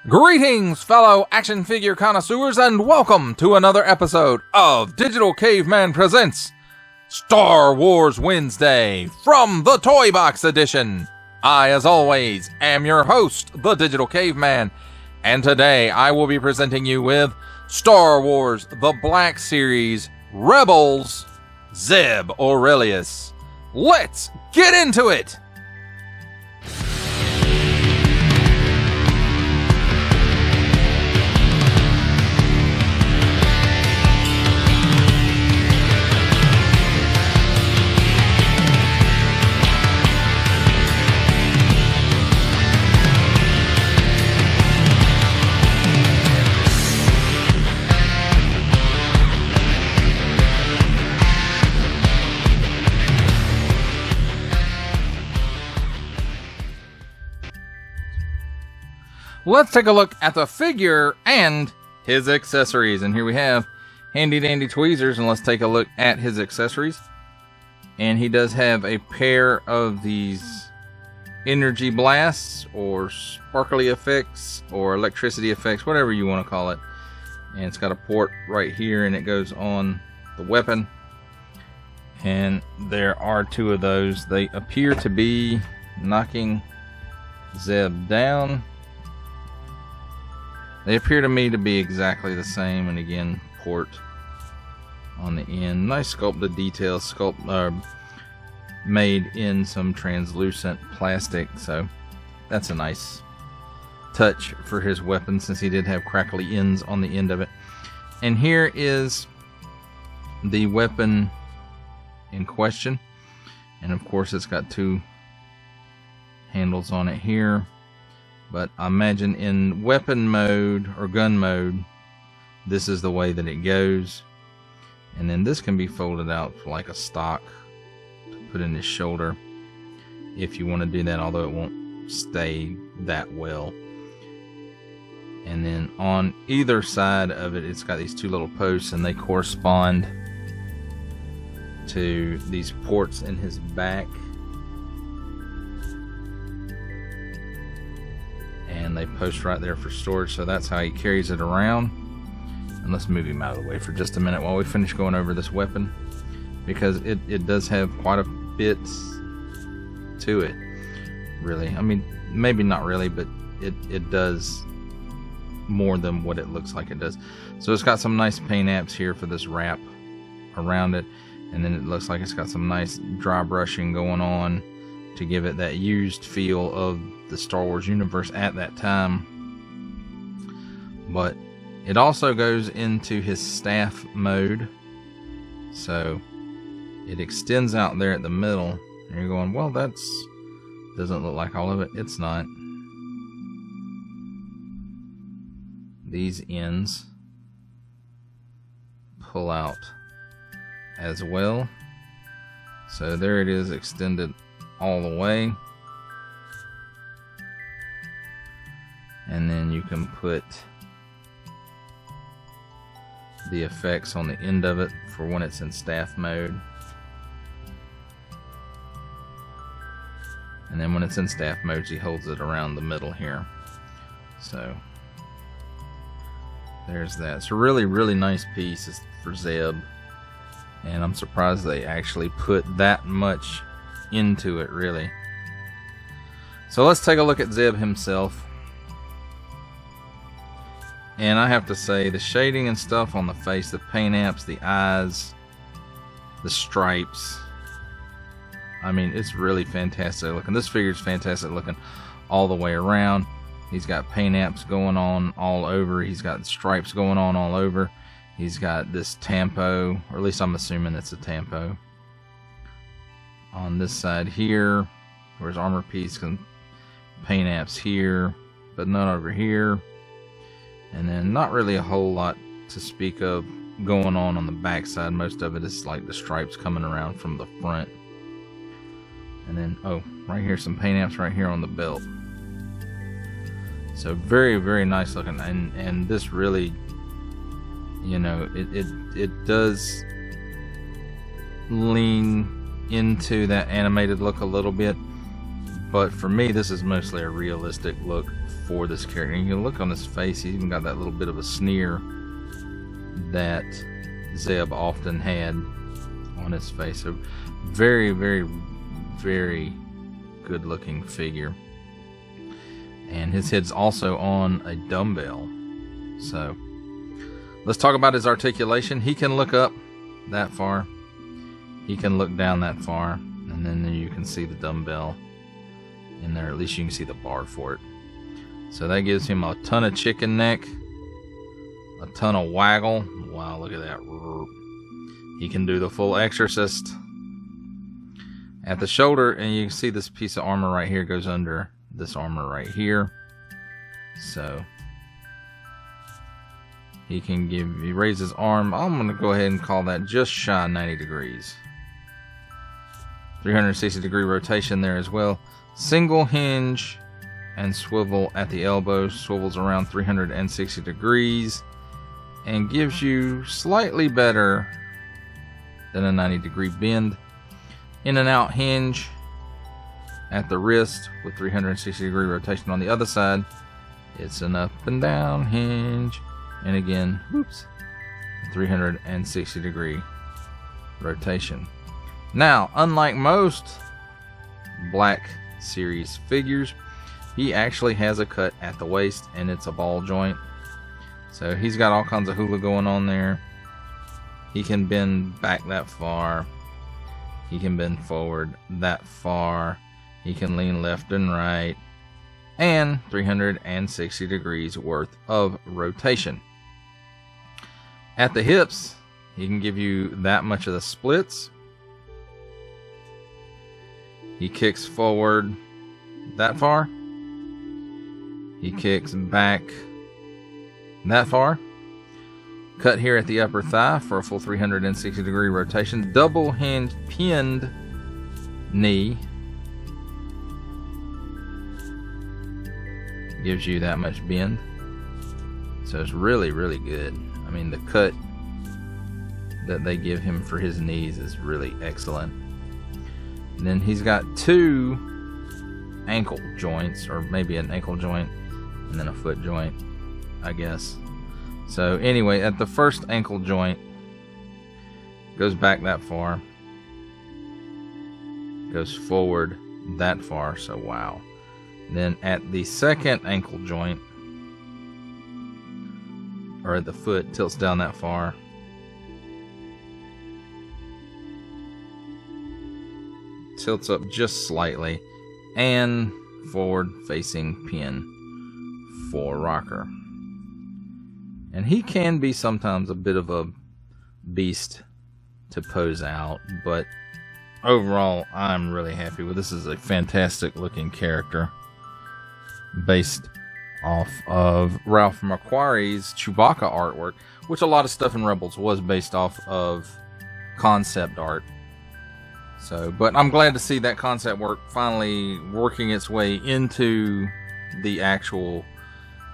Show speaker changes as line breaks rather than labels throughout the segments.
Greetings, fellow action figure connoisseurs, and welcome to another episode of Digital Caveman Presents Star Wars Wednesday from the Toybox edition. I, as always, am your host, the Digital Caveman, and today I will be presenting you with Star Wars The Black Series Rebels, Zeb Orrelios. Let's get into it! Let's take a look at the figure and his accessories. And here we have handy dandy tweezers, and let's take a look at his accessories. And he does have a pair of these energy blasts or sparkly effects or electricity effects, whatever you want to call it. And it's got a port right here, and it goes on the weapon. And there are two of those. They appear to be knocking Zeb down. They appear to me to be exactly the same, and again, port on the end. Nice sculpted details, made in some translucent plastic, so that's a nice touch for his weapon, since he did have crackly ends on the end of it. And here is the weapon in question, and of course it's got two handles on it here. But I imagine in weapon mode or gun mode, this is the way that it goes. And then this can be folded out for like a stock to put in his shoulder if you want to do that, although it won't stay that well. And then on either side of it, it's got these two little posts, and they correspond to these ports in his back. And they post right there for storage, so that's how he carries it around. And let's move him out of the way for just a minute while we finish going over this weapon, because it does have quite a bit to it, really. I mean, maybe not really, but it does more than what it looks like it does. So it's got some nice paint apps here for this wrap around it, and then it looks like it's got some nice dry brushing going on to give it that used feel of the Star Wars universe at that time. But it also goes into his staff mode, so it extends out there at the middle, and you're going, well, that's doesn't look like all of it. It's not. These ends pull out as well, so there it is, extended all the way. And then you can put the effects on the end of it for when it's in staff mode. And then when it's in staff mode, he holds it around the middle here. So there's that. It's a really, really nice piece for Zeb. And I'm surprised they actually put that much into it, really. So let's take a look at Zeb himself. And I have to say, the shading and stuff on the face, the paint apps, the eyes, the stripes, I mean, it's really fantastic looking. This figure is fantastic looking all the way around. He's got paint apps going on all over. He's got stripes going on all over. He's got this tampo, or at least I'm assuming it's a tampo, on this side here, where his armor piece and paint apps here, but none over here. And then not really a whole lot to speak of going on the back side. Most of it is like the stripes coming around from the front. And then, oh, right here, some paint apps right here on the belt. So very, very nice looking. And this really, you know, it does lean into that animated look a little bit, But for me, this is mostly a realistic look for this character. And you can look on his face, he's even got that little bit of a sneer that Zeb often had on his face. So very, very, very good looking figure. And his head's also on a dumbbell. So let's talk about his articulation. He can look up that far. He can look down that far. And then you can see the dumbbell in there. At least you can see the bar for it. So that gives him a ton of chicken neck, a ton of waggle. Wow, look at that. He can do the full exorcist at the shoulder, and you can see this piece of armor right here goes under this armor right here. So he raise his arm. I'm going to go ahead and call that just shy of 90 degrees. 360 degree rotation there as well. Single hinge and swivel at the elbow. Swivels around 360 degrees and gives you slightly better than a 90 degree bend. In and out hinge at the wrist with 360 degree rotation on the other side. It's an up and down hinge, and again, whoops, 360 degree rotation. Now, unlike most Black Series figures, he actually has a cut at the waist, and it's a ball joint. So he's got all kinds of hula going on there. He can bend back that far. He can bend forward that far. He can lean left and right. And 360 degrees worth of rotation. At the hips, he can give you that much of the splits. He kicks forward that far. He kicks back that far. Cut here at the upper thigh for a full 360 degree rotation. Double hinge pinned knee. Gives you that much bend. So it's really, really good. I mean, the cut that they give him for his knees is really excellent. And then he's got two ankle joints, or maybe an ankle joint and then a foot joint, I guess. So anyway, at the first ankle joint, goes back that far, goes forward that far, so wow. Then at the second ankle joint, or at the foot, tilts down that far, tilts up just slightly, and forward facing pin for rocker. And he can be sometimes a bit of a beast to pose out, but overall I'm really happy with this. Is a fantastic looking character based off of Ralph McQuarrie's Chewbacca artwork, which a lot of stuff in Rebels was based off of concept art. So, but I'm glad to see that concept work finally working its way into the actual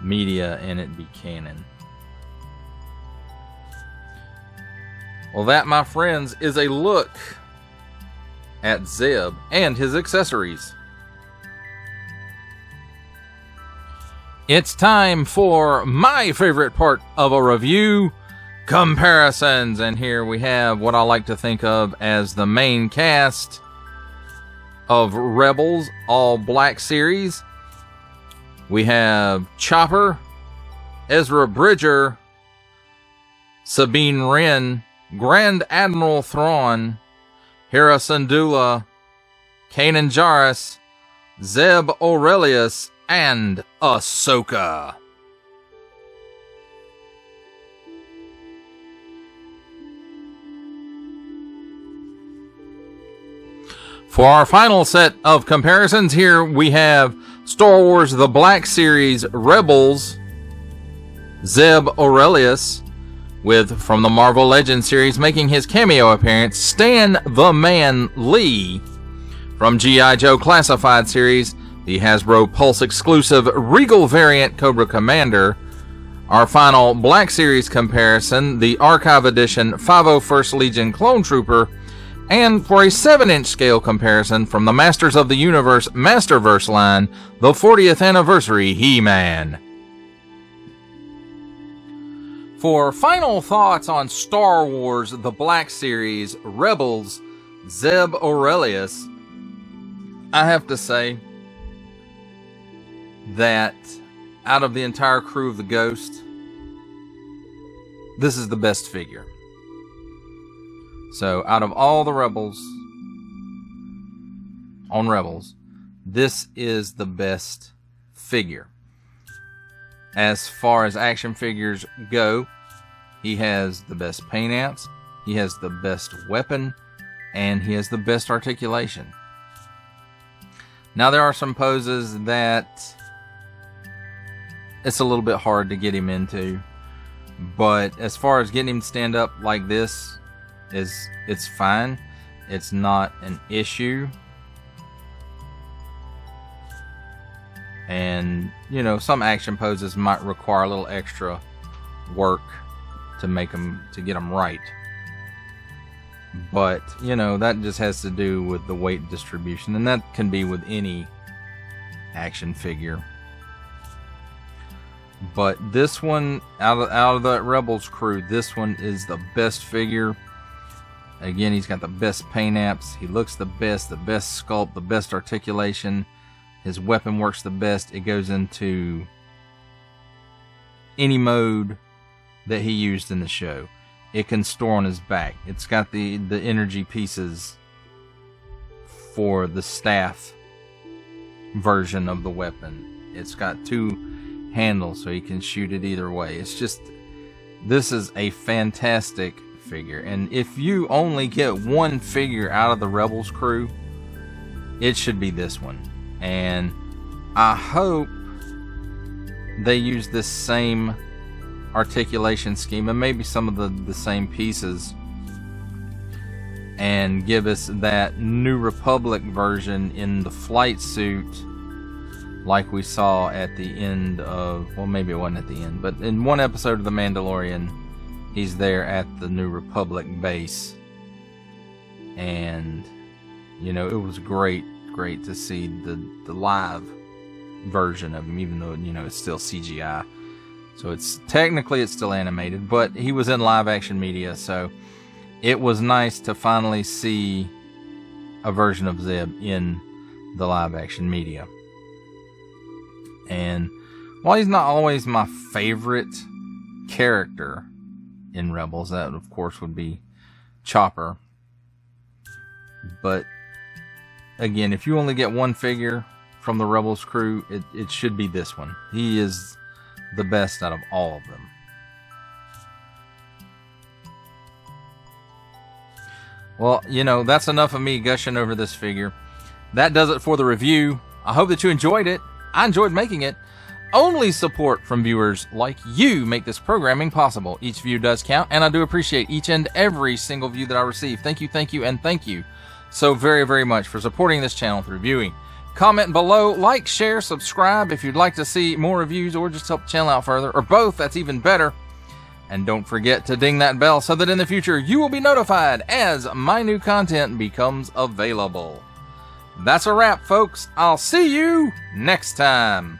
media and it be canon. Well, that, my friends, is a look at Zeb and his accessories. It's time for my favorite part of a review, comparisons. And here we have what I like to think of as the main cast of Rebels All Black series. We have Chopper, Ezra Bridger, Sabine Wren, Grand Admiral Thrawn, Hera Syndulla, Kanan Jarrus, Zeb Orrelios, and Ahsoka. For our final set of comparisons, here we have Star Wars The Black Series Rebels, Zeb Orrelios, with, from the Marvel Legends series, making his cameo appearance, Stan the Man Lee. From G.I. Joe Classified series, the Hasbro Pulse exclusive Regal variant Cobra Commander. Our final Black Series comparison, the Archive Edition 501st Legion Clone Trooper, And for a 7-inch scale comparison from the Masters of the Universe Masterverse line, the 40th Anniversary He-Man. For final thoughts on Star Wars The Black Series Rebels Zeb Orrelios, I have to say that out of the entire crew of the Ghost, this is the best figure. So, out of all the Rebels, on Rebels, this is the best figure. As far as action figures go, he has the best paint apps, he has the best weapon, and he has the best articulation. Now, there are some poses that it's a little bit hard to get him into, but as far as getting him to stand up like this, it's fine. It's not an issue. And, you know, some action poses might require a little extra work to get them right. But, you know, that just has to do with the weight distribution, and that can be with any action figure. But this one, out of that Rebels crew, this one is the best figure. Again, he's got the best paint apps. He looks the best sculpt, the best articulation. His weapon works the best. It goes into any mode that he used in the show. It can store on his back. It's got the energy pieces for the staff version of the weapon. It's got 2 handles so he can shoot it either way. It's just, this is a fantastic figure, and if you only get one figure out of the Rebels crew, it should be this one. And I hope they use this same articulation scheme and maybe some of the same pieces and give us that New Republic version in the flight suit like we saw at the end of, well, maybe it wasn't at the end, but in one episode of The Mandalorian, he's there at the New Republic base. And, you know, it was great to see the live version of him, even though, you know, it's still CGI. So it's still animated, but he was in live action media, so it was nice to finally see a version of Zeb in the live action media. And while he's not always my favorite character in Rebels, that of course would be Chopper. But again, if you only get one figure from the Rebels crew, it should be this one. He is the best out of all of them. Well, you know, that's enough of me gushing over this figure. That does it for the review. I hope that you enjoyed it. I enjoyed making it. Only support from viewers like you make this programming possible. Each view does count, and I do appreciate each and every single view that I receive. Thank you, and thank you so very, very much for supporting this channel through viewing. Comment below, like, share, subscribe if you'd like to see more reviews or just help the channel out further, or both, that's even better. And don't forget to ding that bell so that in the future you will be notified as my new content becomes available. That's a wrap, folks. I'll see you next time.